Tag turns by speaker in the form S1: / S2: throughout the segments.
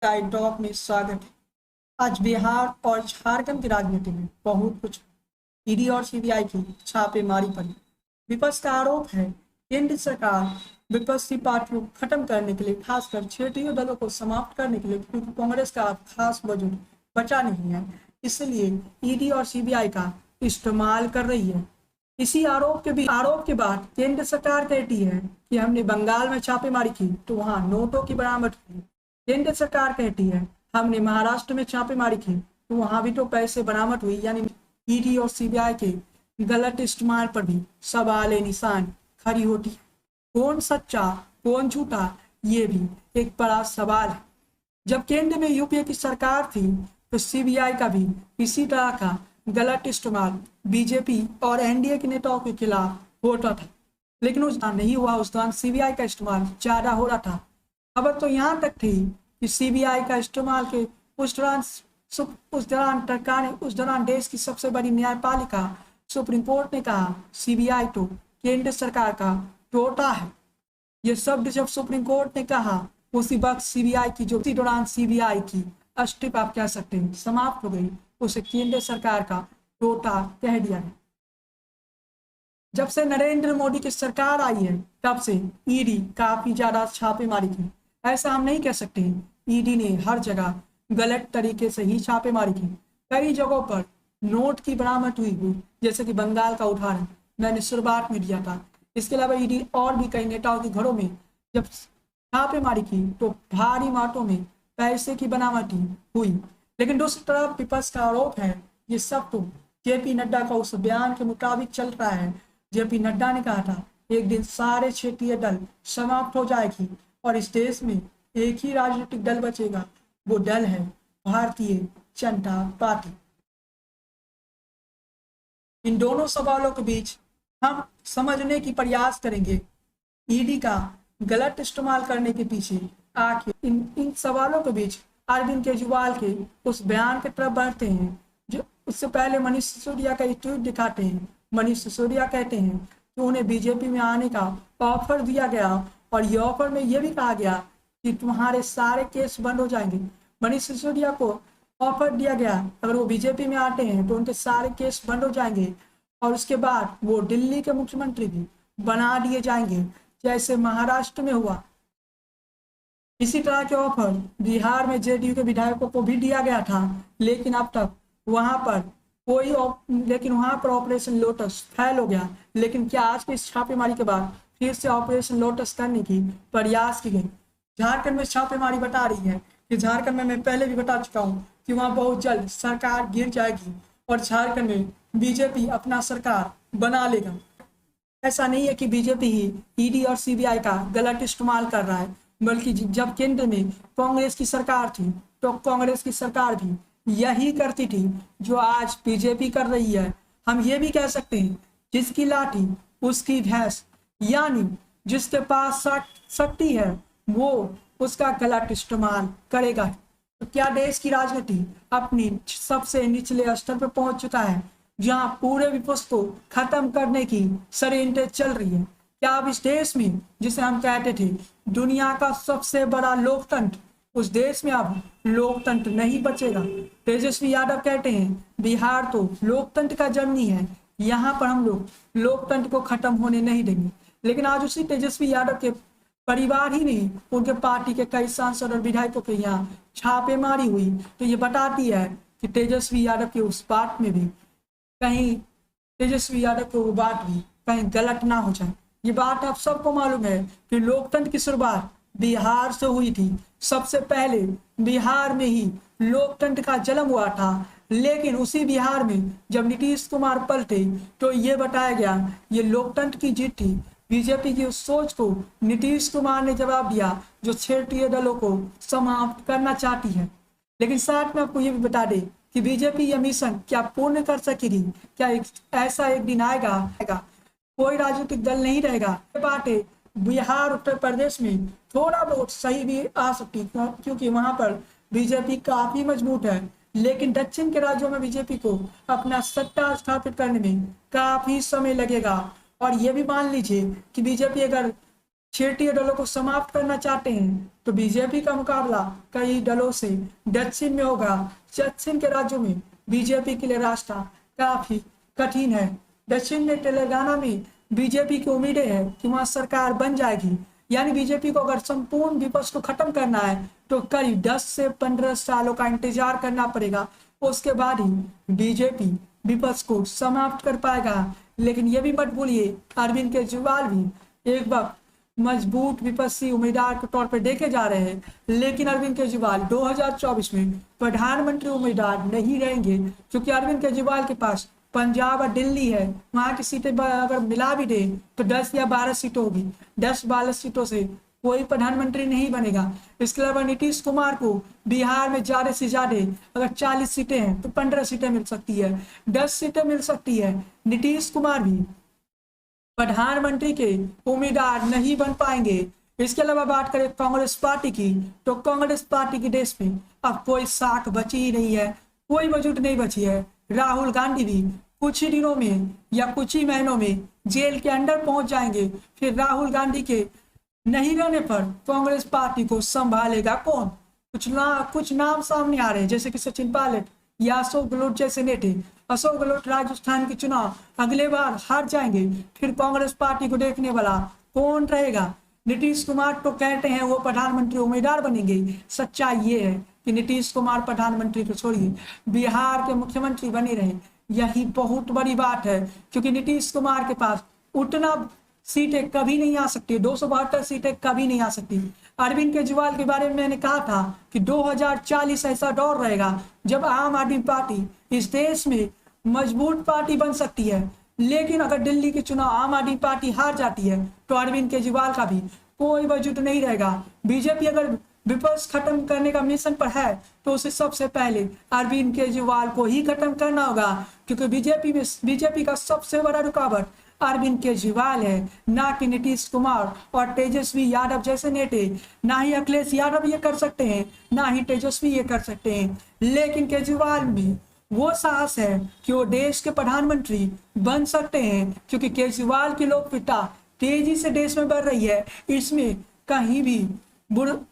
S1: Time talk में स्वागत है। आज बिहार और झारखंड की राजनीति में बहुत कुछ ईडी और सीबीआई की छापेमारी पड़ी। विपक्ष का आरोप है केंद्र सरकार विपक्षी पार्टियों को खत्म करने के लिए, खासकर क्षेत्रीय दलों को समाप्त करने के लिए, क्योंकि कांग्रेस का खास वजूद बचा नहीं है, इसलिए ईडी और सीबीआई का इस्तेमाल कर रही है। इसी आरोप के बाद केंद्र सरकार कहती है कि हमने बंगाल में छापेमारी की तो वहां नोटों की बरामद हुई। केंद्र सरकार कहती है हमने महाराष्ट्र में छापेमारी की तो वहां भी तो पैसे बरामद हुई। यानी ईडी और सीबीआई के गलत इस्तेमाल पर भी सवाल निशान खड़ी होती है। कौन सच्चा कौन झूठा, ये भी एक बड़ा सवाल है। जब केंद्र में यूपीए की सरकार थी तो सीबीआई का भी इसी तरह का गलत इस्तेमाल बीजेपी और एनडीए के नेताओं के खिलाफ होता था, लेकिन उस दौरान नहीं हुआ। उस दौरान सीबीआई का इस्तेमाल ज्यादा हो रहा था। खबर तो यहाँ तक थी कि सीबीआई का इस्तेमाल के उस दौरान देश की सबसे बड़ी न्यायपालिका सुप्रीम कोर्ट ने कहा सीबीआई तो केंद्र सरकार का टोटा है। ये शब्द जब सुप्रीम कोर्ट ने कहा उसी वक्त सीबीआई की जो उसी दौरान सीबीआई की अस्तित्व, आप कह सकते हैं, समाप्त हो गई। उसे केंद्र सरकार का टोटा कह दिया है। जब से नरेंद्र मोदी की सरकार आई है तब से ईडी काफी ज्यादा छापेमारी की। ऐसा हम नहीं कह सकते। ईडी ने हर जगह गलत तरीके से ही छापेमारी की। कई जगहों पर नोट की बरामद हुई, जैसे कि बंगाल का उदाहरण मैंने शुरुआत में दिया था। इसके अलावा ईडी और भी कई नेताओं के घरों में जब छापेमारी की तो भारी मात्रा में पैसे की बरामद हुई। लेकिन दूसरी तरफ विपक्ष का आरोप है ये सब तो जेपी नड्डा का उस बयान के मुताबिक चल रहा है। जेपी नड्डा ने कहा था एक दिन सारे क्षेत्रीय दल समाप्त हो जाएगी और इस देश में एक ही राजनीतिक दल बचेगा, वो दल है भारतीय जनता पार्टी। इन दोनों सवालों के बीच हम समझने की प्रयास करेंगे ईडी का गलत इस्तेमाल करने के पीछे आखिर इन सवालों के बीच अरविंद केजरीवाल के उस बयान की तरफ बढ़ते हैं। जो उससे पहले मनीष सिसोदिया का एक ट्वीट दिखाते हैं। मनीष सिसोदिया कहते हैं कि उन्हें बीजेपी में आने का ऑफर दिया गया और ये ऑफर में यह भी कहा गया कि तुम्हारे सारे केस बंद हो जाएंगे। मनीष सिसोदिया को ऑफर दिया गया अगर वो बीजेपी में आते हैं तो उनके सारे केस बंद हो जाएंगे और उसके बाद वो दिल्ली के मुख्यमंत्री भी बना दिए जाएंगे, जैसे महाराष्ट्र में हुआ। इसी तरह के ऑफर बिहार में जेडीयू के विधायकों को भी दिया गया था, लेकिन अब तक वहां पर ऑपरेशन लोटस फेल हो गया। लेकिन क्या आज की इस छापेमारी के बाद फिर से ऑपरेशन लोटस करने की प्रयास की गई? झारखंड में छापेमारी बता रही है कि झारखंड में मैं पहले भी बता चुका हूँ कि वहां बहुत जल्द सरकार गिर जाएगी और झारखंड में बीजेपी अपना सरकार बना लेगा। ऐसा नहीं है कि बीजेपी ही ईडी और सीबीआई का गलत इस्तेमाल कर रहा है, बल्कि जब केंद्र में कांग्रेस की सरकार थी तो कांग्रेस की सरकार भी यही करती थी जो आज बीजेपी कर रही है। हम ये भी कह सकते हैं जिसकी लाठी उसकी भैंस, यानी जिसके पास शक्ति है वो उसका गलत इस्तेमाल करेगा। तो क्या देश की राजनीति अपनी सबसे निचले स्तर पर पहुंच चुका है जहां पूरे विपक्ष को खत्म करने की षड्यंत्र चल रही है? क्या अब इस देश में, जिसे हम कहते थे दुनिया का सबसे बड़ा लोकतंत्र, उस देश में अब लोकतंत्र नहीं बचेगा? तेजस्वी यादव कहते हैं बिहार तो लोकतंत्र का जर्नी है, यहाँ पर हम लोग लोकतंत्र को खत्म होने नहीं देंगे। लेकिन आज उसी तेजस्वी यादव के परिवार ही नहीं, उनके पार्टी के कई सांसद और विधायकों के यहाँ छापेमारी हुई, तो ये बताती है कि तेजस्वी यादव की उस बात में भी कहीं तेजस्वी यादव की वो बात भी कहीं गलत ना हो जाए। ये बात आप सबको मालूम है कि लोकतंत्र की शुरुआत बिहार से हुई थी। सबसे पहले बिहार में ही लोकतंत्र का जन्म हुआ था, लेकिन उसी बिहार में जब नीतीश कुमार पलटे तो ये बताया गया ये लोकतंत्र की जीत थी। बीजेपी की उस सोच को नीतीश कुमार ने जवाब दिया जो क्षेत्रीय दलों को समाप्त करना चाहती है। लेकिन साथ में आपको ये भी बता दें कि बीजेपी यह मिशन क्या पूर्ण कर सकेगी? क्या ऐसा एक दिन आएगा कोई राजनीतिक दल नहीं रहेगा? बात है बिहार उत्तर प्रदेश में थोड़ा बहुत सही भी आ सकती क्योंकि वहां पर बीजेपी काफी मजबूत है, लेकिन दक्षिण के राज्यों में बीजेपी को अपना सत्ता स्थापित करने में काफी समय लगेगा। और ये भी मान लीजिए कि बीजेपी अगर क्षेत्रीय दलों को समाप्त करना चाहते हैं तो बीजेपी का मुकाबला कई दलों से दक्षिण में होगा। दक्षिण के राज्यों में बीजेपी के लिए रास्ता काफी कठिन है। दक्षिण में तेलंगाना में बीजेपी की उम्मीदें है कि वहां सरकार बन जाएगी। यानी बीजेपी को अगर संपूर्ण विपक्ष को खत्म करना है तो करीब 10 से 15 सालों का इंतजार करना पड़ेगा। उसके बाद ही बीजेपी विपक्ष को समाप्त कर पाएगा। लेकिन ये भी मत भूलिए, अरविंद केजरीवाल भी एक वक्त मजबूत विपक्षी उम्मीदवार के तौर पर देखे जा रहे हैं, लेकिन अरविंद केजरीवाल 2024 में प्रधानमंत्री उम्मीदवार नहीं रहेंगे, क्योंकि अरविंद केजरीवाल के पास पंजाब और दिल्ली है। वहां की सीटें अगर मिला भी दे तो 10 या 12 सीटें होगी। 10-12 सीटों से कोई प्रधानमंत्री नहीं बनेगा। इसके अलावा नीतीश कुमार को बिहार में ज्यादा से ज्यादा अगर 40 सीटें हैं तो 15 सीटें मिल सकती है, 10 सीटें मिल सकती है। नीतीश कुमार भी प्रधानमंत्री के उम्मीदवार नहीं बन पाएंगे। इसके अलावा बात करें कांग्रेस पार्टी की, तो कांग्रेस पार्टी की देश में अब कोई साख बची ही नहीं है, कोई वजूद नहीं बची है। राहुल गांधी भी कुछ ही दिनों में या कुछ ही महीनों में जेल के अंदर पहुंच जाएंगे। फिर राहुल गांधी के नहीं रहने पर कांग्रेस पार्टी को संभालेगा कौन? कुछ नाम सामने आ रहे हैं, जैसे कि सचिन पायलट या अशोक गहलोत जैसे नेता। अशोक गहलोत राजस्थान के चुनाव अगले बार हार जाएंगे, फिर कांग्रेस पार्टी को देखने वाला कौन रहेगा? नीतीश कुमार तो कहते हैं वो प्रधानमंत्री उम्मीदवार बनेंगे। सच्चाई ये है कि नीतीश कुमार प्रधानमंत्री को छोड़िए बिहार के मुख्यमंत्री बने रहे। यही बहुत बड़ी बात है, क्योंकि नीतीश कुमार के पास उतना सीटें कभी नहीं आ सकती, 272 सीटें कभी नहीं आ सकती। अरविंद केजरीवाल के बारे में मैंने कहा था कि 2040 ऐसा दौर रहेगा जब आम आदमी पार्टी इस देश में मजबूत पार्टी बन सकती है। लेकिन अगर दिल्ली के चुनाव आम आदमी पार्टी हार जाती है तो अरविंद केजरीवाल का भी कोई वजूद नहीं रहेगा। बीजेपी अगर विपक्ष खत्म करने का मिशन पर है तो उसे सबसे पहले अरविंद केजरीवाल को ही खत्म करना होगा, क्योंकि बीजेपी का सबसे बड़ा रुकावट अरविंद केजरीवाल है, ना कि नीतीश कुमार और तेजस्वी यादव जैसे नेता। ना ही अखिलेश यादव ये कर सकते हैं, ना ही तेजस्वी ये कर सकते हैं। लेकिन केजरीवाल में वो साहस है कि वो देश के प्रधानमंत्री बन सकते हैं, क्योंकि केजरीवाल की लोकप्रियता तेजी से देश में बढ़ रही है। इसमें कहीं भी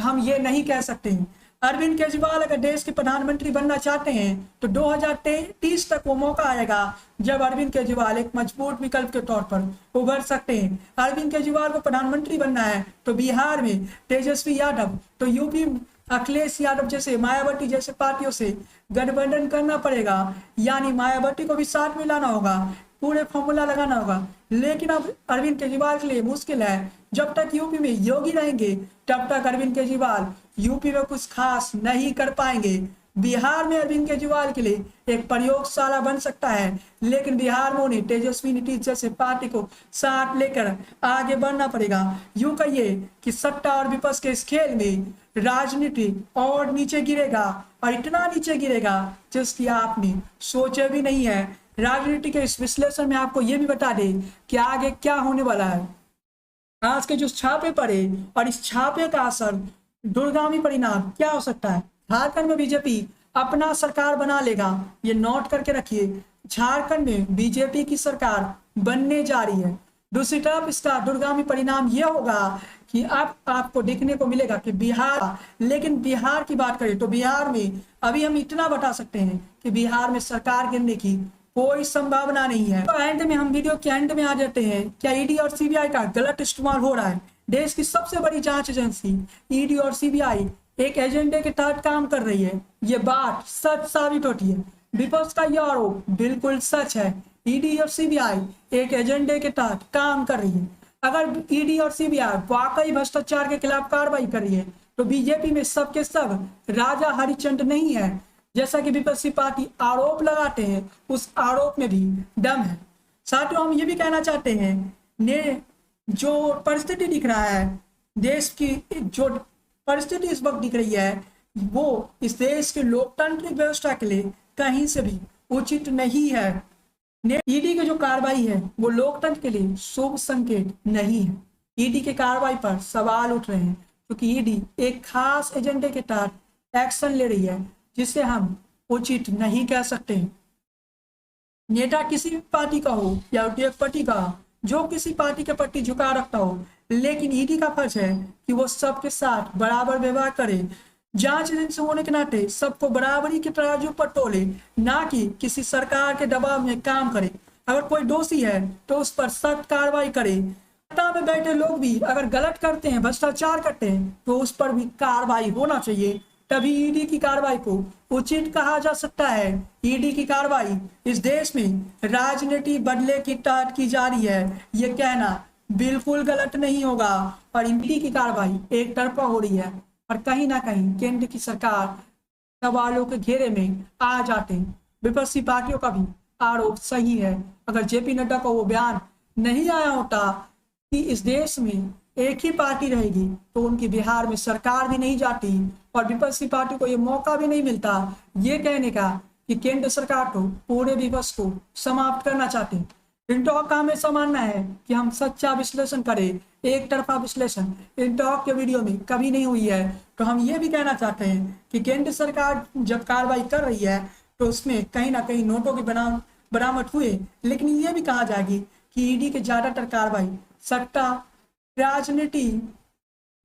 S1: हम ये नहीं कह सकते हैं। अरविंद केजरीवाल अगर देश के प्रधानमंत्री बनना चाहते हैं तो 2030 तक वो मौका आएगा जब अरविंद केजरीवाल एक मजबूत विकल्प के तौर पर उभर सकते हैं। अरविंद केजरीवाल को प्रधानमंत्री बनना है तो बिहार में तेजस्वी यादव, तो यूपी अखिलेश यादव जैसे, मायावती जैसे पार्टियों से गठबंधन करना पड़ेगा। यानी मायावती को भी साथ मिलाना होगा, पूरे फॉर्मूला लगाना होगा। लेकिन अब अरविंद केजरीवाल के लिए मुश्किल है। जब तक यूपी में योगी रहेंगे तब तक अरविंद केजरीवाल यूपी में कुछ खास नहीं कर पाएंगे। बिहार में अरविंद केजरीवाल के लिए एक प्रयोगशाला बन सकता है, लेकिन बिहार में उन्हें तेजस्वी नीतीश जैसे पार्टी को साथ लेकर आगे बढ़ना पड़ेगा। यूं कहिए कि सत्ता और विपक्ष के इस खेल में राजनीति और नीचे गिरेगा, और इतना नीचे गिरेगा जिसकी आपने सोचे भी नहीं है। राजनीति के इस विश्लेषण में आपको ये भी बता दें कि आगे क्या होने वाला है। आज के जो छापे पड़े और इस छापे का असर, दूरगामी परिणाम क्या हो सकता है। झारखंड में बीजेपी अपना सरकार बना लेगा, ये नोट करके रखिए। झारखंड में बीजेपी की सरकार बनने जा रही है। दूसरी तरफ इसका दूरगामी परिणाम यह होगा कि अब आपको देखने को मिलेगा कि बिहार, लेकिन बिहार की बात करें तो बिहार में अभी हम इतना बता सकते हैं कि बिहार में सरकार गिरने की कोई संभावना नहीं है। तो एंड में, हम वीडियो के एंड में आ जाते हैं। क्या ईडी और सीबीआई का गलत इस्तेमाल हो रहा है? देश की सबसे बड़ी जांच एजेंसी ईडी और सीबीआई एक एजेंडे के तहत काम कर रही है, ये बात सच साबित होती है। विपक्ष का यह आरोप बिल्कुल सच है। ईडी और सीबीआई एक एजेंडे के तहत काम कर रही है। अगर ईडी और सीबीआई वाकई भ्रष्टाचार के खिलाफ कार्रवाई कर रही है तो बीजेपी में सबके सब राजा हरिश्चंद्र नहीं है, जैसा कि विपक्षी पार्टी आरोप लगाते हैं। उस आरोप में भी दम है। साथियों, हम ये भी कहना चाहते हैं, ने जो परिस्थिति दिख रहा है, देश की जो परिस्थिति इस वक्त दिख रही है, वो इस देश की लोकतांत्रिक व्यवस्था के लिए कहीं से भी उचित नहीं है। ईडी की जो कार्रवाई है वो लोकतंत्र के लिए शुभ संकेत नहीं है। ईडी की कार्रवाई पर सवाल उठ रहे हैं, क्योंकि ईडी एक खास एजेंडे के तहत एक्शन ले रही है, जिसे हम उचित नहीं कह सकते। नेता किसी भी पार्टी का हो या उद्योगपति का, जो किसी पार्टी के प्रति झुकाव रखता हो, लेकिन ईडी का फर्ज है कि वो सबके साथ बराबर व्यवहार करे, जांच एजेंसी होने के नाते सबको बराबरी के तराजू पर तोले, ना कि किसी सरकार के दबाव में काम करे। अगर कोई दोषी है तो उस पर सख्त कार्रवाई करे। सत्ता में बैठे लोग भी अगर गलत करते हैं, भ्रष्टाचार करते हैं, तो उस पर भी कार्रवाई होना चाहिए, तभी ईडी की कार्रवाई को उचित कहा जा सकता है। ईडी की कार्रवाई इस देश में राजनीति बदले की तहत की जा रही है, ये कहना बिल्कुल गलत नहीं होगा। और ईडी की कार्रवाई एक तरफा हो रही है और कहीं ना कहीं केंद्र की सरकार सवालों के घेरे में आ जाते हैं। विपक्षी पार्टियों का भी आरोप सही है। अगर जेपी नड्डा का वो बयान नहीं आया होता कि इस देश में एक ही पार्टी रहेगी, तो उनकी बिहार में सरकार भी नहीं जाती और विपक्षी पार्टी को ये मौका भी नहीं मिलता ये कहने का कि केंद्र सरकार तो पूरे विपक्ष को समाप्त करना चाहते हैं। इंटॉक का हमेशा मानना है कि हम सच्चा विश्लेषण करें, एक तरफा विश्लेषण इंटॉक के वीडियो में कभी नहीं हुई है। तो हम ये भी कहना चाहते हैं कि केंद्र सरकार जब कार्रवाई कर रही है तो उसमें कहीं ना कहीं नोटों की बरामद हुए, लेकिन ये भी कहा जाएगी कि ईडी के ज्यादातर कार्रवाई सट्टा राजनीति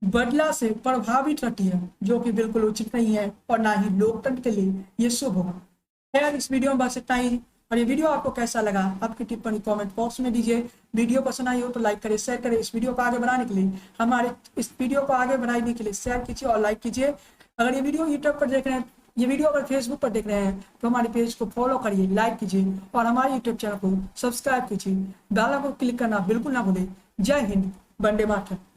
S1: बदला से प्रभावित रहती है, जो कि बिल्कुल उचित नहीं है और ना ही लोकतंत्र के लिए ये शुभ होगा। खैर, इस वीडियो में बस इतना ही। और ये वीडियो आपको कैसा लगा, आपकी टिप्पणी कमेंट बॉक्स में दीजिए। वीडियो पसंद आई हो तो लाइक करें, शेयर करें। इस वीडियो को आगे बढ़ाने के लिए हमारे इस वीडियो को आगे बढ़ाने के लिए शेयर कीजिए और लाइक कीजिए। अगर ये वीडियो यूट्यूब पर देख रहे हैं, ये वीडियो अगर फेसबुक पर देख रहे हैं तो हमारे पेज को फॉलो करिए, लाइक कीजिए और हमारे यूट्यूब चैनल को सब्सक्राइब कीजिए। बेल आइकन को क्लिक करना बिल्कुल ना भूलें। जय हिंद, वंदे मातरम।